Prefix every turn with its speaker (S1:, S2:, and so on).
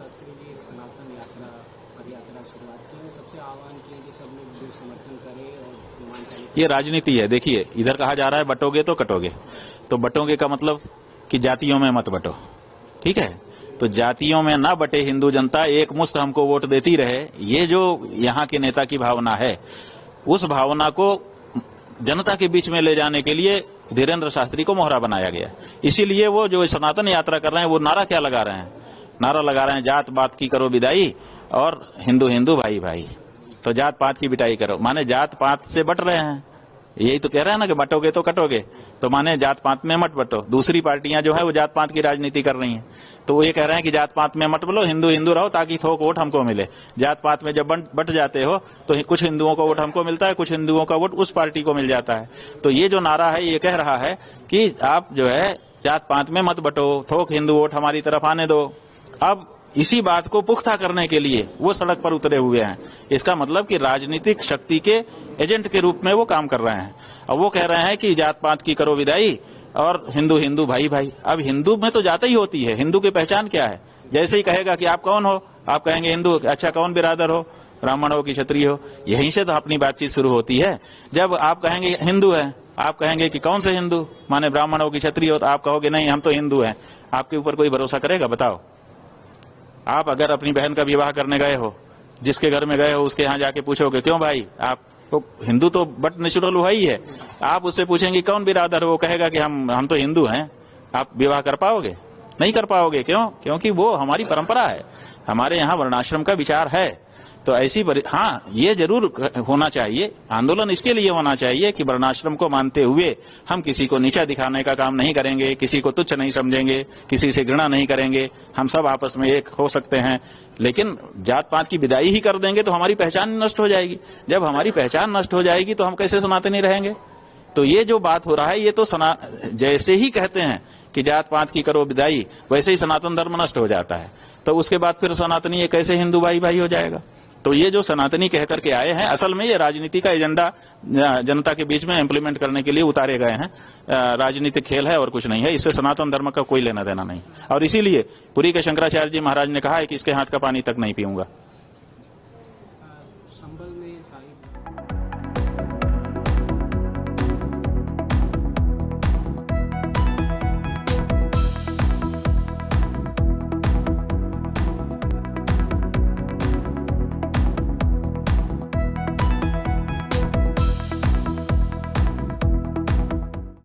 S1: शास्त्री जी सनातन यात्रा पद यात्रा शुरुआत की है, सबसे आह्वान किया कि सब लोग जो समर्थन करें और हनुमान चालीसा।
S2: ये राजनीति है। देखिए, इधर कहा जा रहा है बटोगे तो कटोगे, तो बटोगे का मतलब कि जातियों में मत बटो, ठीक है। तो जातियों में ना बटे हिंदू जनता, एक मुश्त हमको वोट देती रहे, ये जो यहाँ के नेता की भावना है, उस भावना को जनता के बीच में ले जाने के लिए धीरेन्द्र शास्त्री को मोहरा बनाया गया। इसीलिए वो जो सनातन यात्रा कर रहे हैं, वो नारा क्या लगा रहे हैं? नारा लगा रहे हैं जात पात की करो विदाई और हिंदू हिंदू भाई भाई। तो जात पात की बिटाई करो, माने जात पात से बट रहे हैं। यही तो कह रहे हैं ना कि बटोगे तो कटोगे, तो माने जात पात में मत बटो। दूसरी पार्टियां जो है वो जात पात की राजनीति कर रही हैं, तो वो ये कह रहे हैं कि जात पात में मत बोलो, हिंदू हिंदू रहो ताकि थोक वोट हमको मिले। जात पात में जब बट जाते हो तो कुछ हिंदुओं का वोट हमको मिलता है, कुछ हिंदुओं का वोट उस पार्टी को मिल जाता है। तो ये जो नारा है ये कह रहा है कि आप जो है जात पात में मत बटो, थोक हिंदू वोट हमारी तरफ आने दो। अब इसी बात को पुख्ता करने के लिए वो सड़क पर उतरे हुए हैं। इसका मतलब कि राजनीतिक शक्ति के एजेंट के रूप में वो काम कर रहे हैं। अब वो कह रहे हैं कि जात पात की करो विदाई और हिंदू हिंदू भाई भाई। अब हिंदू में तो जाति ही होती है, हिंदू की पहचान क्या है? जैसे ही कहेगा कि आप कौन हो, आप कहेंगे हिंदू। अच्छा, कौन बिरादर हो? ब्राह्मण हो कि क्षत्रिय हो? यहीं से तो अपनी बातचीत शुरू होती है। जब आप कहेंगे हिंदू है, आप कहेंगे कि कौन से हिंदू, माने ब्राह्मण हो कि क्षत्रिय हो, तो आप कहोगे नहीं हम तो हिंदू हैं। आपके ऊपर कोई भरोसा करेगा? बताओ। आप अगर अपनी बहन का विवाह करने गए हो, जिसके घर में गए हो उसके यहाँ जाके पूछोगे क्यों भाई, आप तो हिंदू तो बट नेचुरल हुआ ही है। आप उससे पूछेंगे कौन बिरादर हो, वो कहेगा कि हम तो हिंदू हैं। आप विवाह कर पाओगे? नहीं कर पाओगे। क्यों? क्योंकि वो हमारी परंपरा है, हमारे यहाँ वर्णाश्रम का विचार है। तो ऐसी हाँ, ये जरूर होना चाहिए, आंदोलन इसके लिए होना चाहिए कि वर्णाश्रम को मानते हुए हम किसी को नीचा दिखाने का काम नहीं करेंगे, किसी को तुच्छ नहीं समझेंगे, किसी से घृणा नहीं करेंगे। हम सब आपस में एक हो सकते हैं, लेकिन जात पात की विदाई ही कर देंगे तो हमारी पहचान नष्ट हो जाएगी। जब हमारी पहचान नष्ट हो जाएगी तो हम कैसे सनातनी रहेंगे? तो ये जो बात हो रहा है, ये तो जैसे ही कहते हैं कि जात पात की करो विदाई, वैसे ही सनातन धर्म नष्ट हो जाता है। तो उसके बाद फिर सनातनी ये कैसे हिंदू भाई भाई हो जाएगा? तो ये जो सनातनी कह करके आए हैं, असल में ये राजनीति का एजेंडा जनता के बीच में इम्प्लीमेंट करने के लिए उतारे गए हैं। राजनीतिक खेल है और कुछ नहीं है, इससे सनातन धर्म का कोई लेना देना नहीं। और इसीलिए पुरी के शंकराचार्य जी महाराज ने कहा है कि इसके हाथ का पानी तक नहीं पीऊंगा।